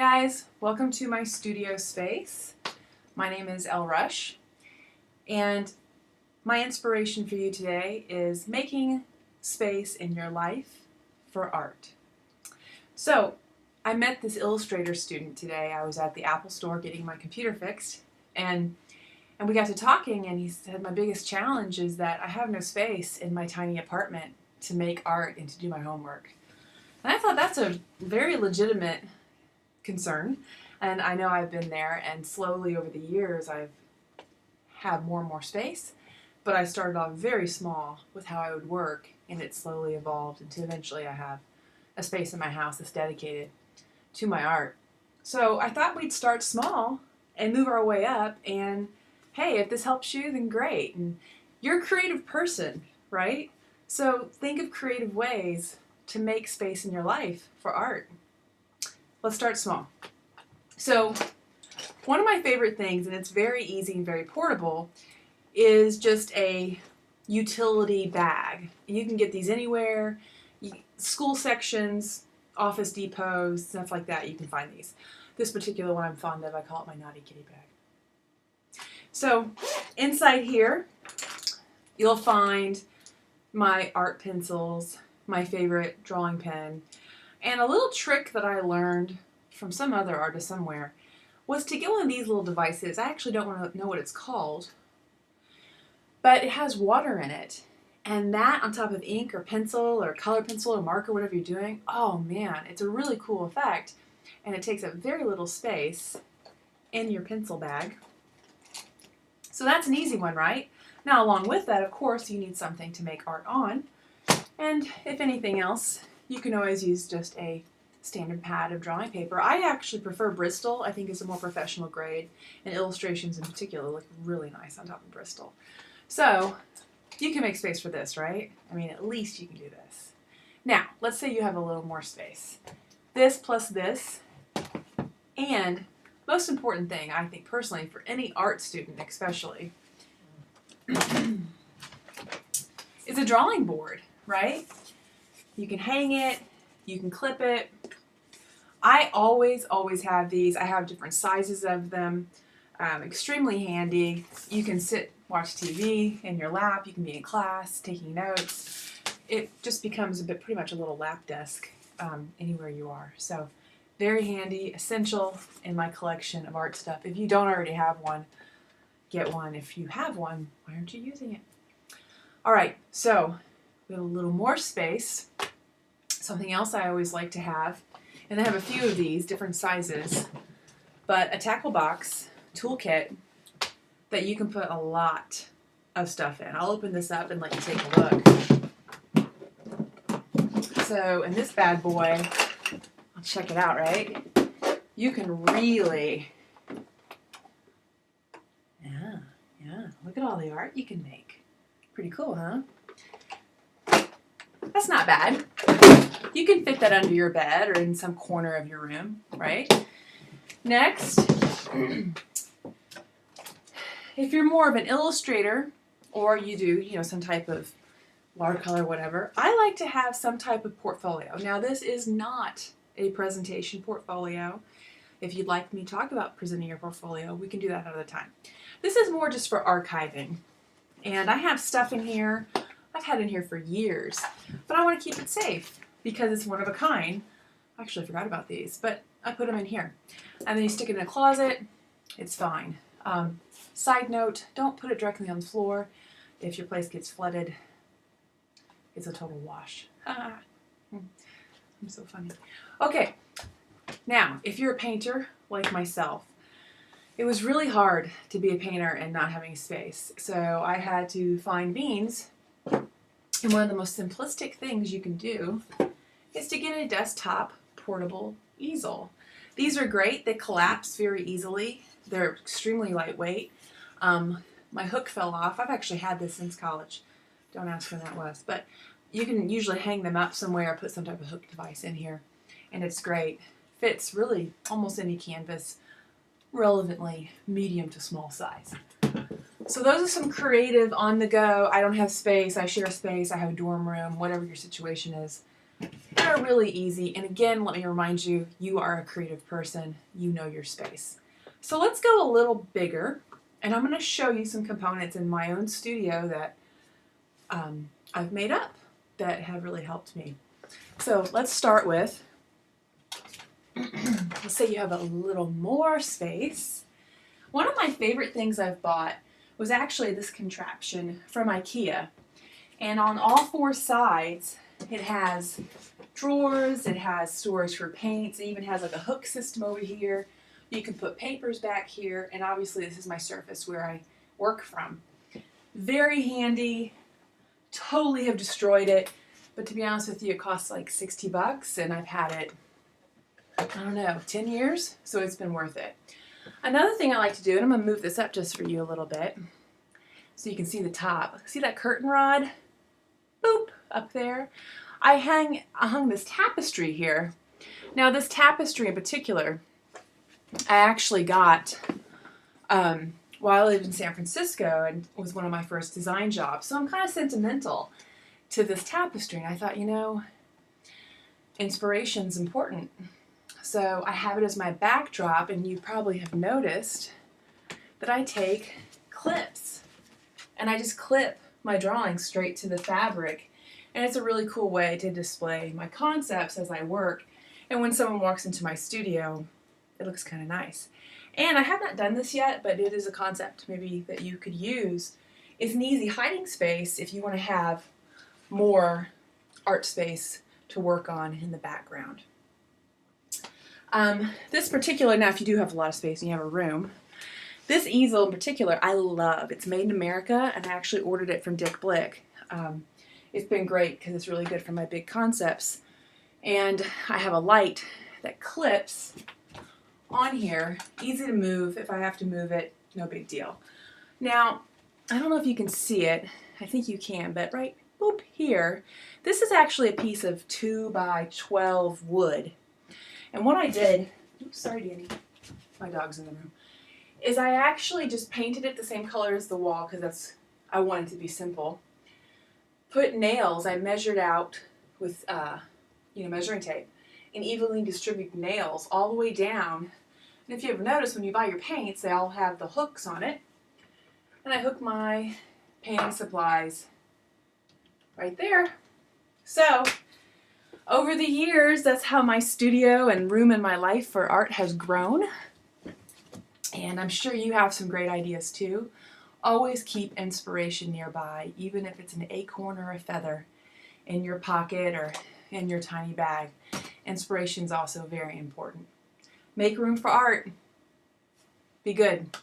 guys, welcome to my studio space. My name is Elle Rush, and my inspiration for you today is making space in your life for art. So, I met this Illustrator student today. I was at the Apple store getting my computer fixed, and we got to talking, and he said my biggest challenge is that I have no space in my tiny apartment to make art and to do my homework. And I thought that's a very legitimate concern, and I know I've been there, and slowly over the years I've had more and more space, but I started off very small with how I would work, and it slowly evolved until eventually I have a space in my house that's dedicated to my art. So I thought we'd start small and move our way up, and hey, if this helps you, then great. And you're a creative person, right? So think of creative ways to make space in your life for art. Let's start small. So one of my favorite things, and it's very easy and very portable, is just a utility bag. You can get these anywhere, school sections, Office Depots, stuff like that, you can find these. This particular one I'm fond of, I call it my naughty kitty bag. So inside here, you'll find my art pencils, my favorite drawing pen, and a little trick that I learned from some other artist somewhere was to get one of these little devices. I actually don't want to know what it's called, but it has water in it. And that on top of ink or pencil or color pencil or marker, whatever you're doing, oh man, it's a really cool effect. And it takes up very little space in your pencil bag. So that's an easy one, right? Now along with that, of course, you need something to make art on. And if anything else, you can always use just a standard pad of drawing paper. I actually prefer Bristol. I think it's a more professional grade, and illustrations in particular look really nice on top of Bristol. So you can make space for this, right? I mean, at least you can do this. Now, let's say you have a little more space. This plus this, and most important thing, I think personally, for any art student especially, is a drawing board, right? You can hang it, you can clip it. I always have these. I have different sizes of them. Extremely handy. You can sit, watch TV in your lap. You can be in class, taking notes. It just becomes pretty much a little lap desk anywhere you are. So very handy, essential in my collection of art stuff. If you don't already have one, get one. If you have one, why aren't you using it? All right, so we have a little more space. Something else I always like to have, and I have a few of these, different sizes, but a tackle box toolkit that you can put a lot of stuff in. I'll open this up and let you take a look. So in this bad boy, I'll check it out, right? You can really, yeah, look at all the art you can make. Pretty cool, huh? That's not bad. You can fit that under your bed or in some corner of your room, right? Next, if you're more of an illustrator or you do, some type of watercolor, whatever, I like to have some type of portfolio. Now, this is not a presentation portfolio. If you'd like me to talk about presenting your portfolio, we can do that another time. This is more just for archiving. And I have stuff in here I've had in here for years, but I want to keep it safe because it's one of a kind. I actually forgot about these, but I put them in here. And then you stick it in a closet, it's fine. Side note, don't put it directly on the floor. If your place gets flooded, it's a total wash. I'm so funny. Okay, now, if you're a painter like myself, it was really hard to be a painter and not having space. So I had to find means. And one of the most simplistic things you can do is to get a desktop portable easel. These are great. They collapse very easily. They're extremely lightweight. My hook fell off. I've actually had this since college. Don't ask when that was. But you can usually hang them up somewhere or put some type of hook device in here. And it's great. Fits really almost any canvas, relevantly medium to small size. So those are some creative on the go. I don't have space. I share space. I have a dorm room, whatever your situation is. They're really easy. And again, let me remind you, you are a creative person. You know your space. So let's go a little bigger. And I'm going to show you some components in my own studio that I've made up that have really helped me. So let's start with, let's say you have a little more space. One of my favorite things I've bought was actually this contraption from IKEA. And on all four sides, it has drawers, it has storage for paints, it even has like a hook system over here. You can put papers back here, and obviously this is my surface where I work from. Very handy, totally have destroyed it, but to be honest with you, it costs like 60 bucks, and I've had it, I don't know, 10 years, so it's been worth it. Another thing I like to do, and I'm going to move this up just for you a little bit, so you can see the top. See that curtain rod? Boop, up there. I hung this tapestry here. Now this tapestry in particular, I actually got while I lived in San Francisco, and it was one of my first design jobs. So I'm kind of sentimental to this tapestry. And I thought, you know, inspiration's important. So I have it as my backdrop, and you probably have noticed that I take clips and I just clip my drawings straight to the fabric. And it's a really cool way to display my concepts as I work. And when someone walks into my studio, it looks kind of nice. And I have not done this yet, but it is a concept maybe that you could use. It's an easy hiding space if you want to have more art space to work on in the background. This particular, now if you do have a lot of space and you have a room, this easel in particular I love. It's made in America, and I actually ordered it from Dick Blick. It's been great because it's really good for my big concepts. And I have a light that clips on here, easy to move. If I have to move it, no big deal. Now, I don't know if you can see it. I think you can, but right boop here, this is actually a piece of 2 by 12 wood. And what I did, oops, sorry Danny, my dog's in the room, is I actually just painted it the same color as the wall because I wanted it to be simple. Put nails, I measured out with measuring tape, and evenly distributed nails all the way down. And if you ever notice, when you buy your paints, they all have the hooks on it. And I hook my painting supplies right there. So, over the years, that's how my studio and room in my life for art has grown. And I'm sure you have some great ideas too. Always keep inspiration nearby, even if it's an acorn or a feather in your pocket or in your tiny bag. Inspiration is also very important. Make room for art. Be good.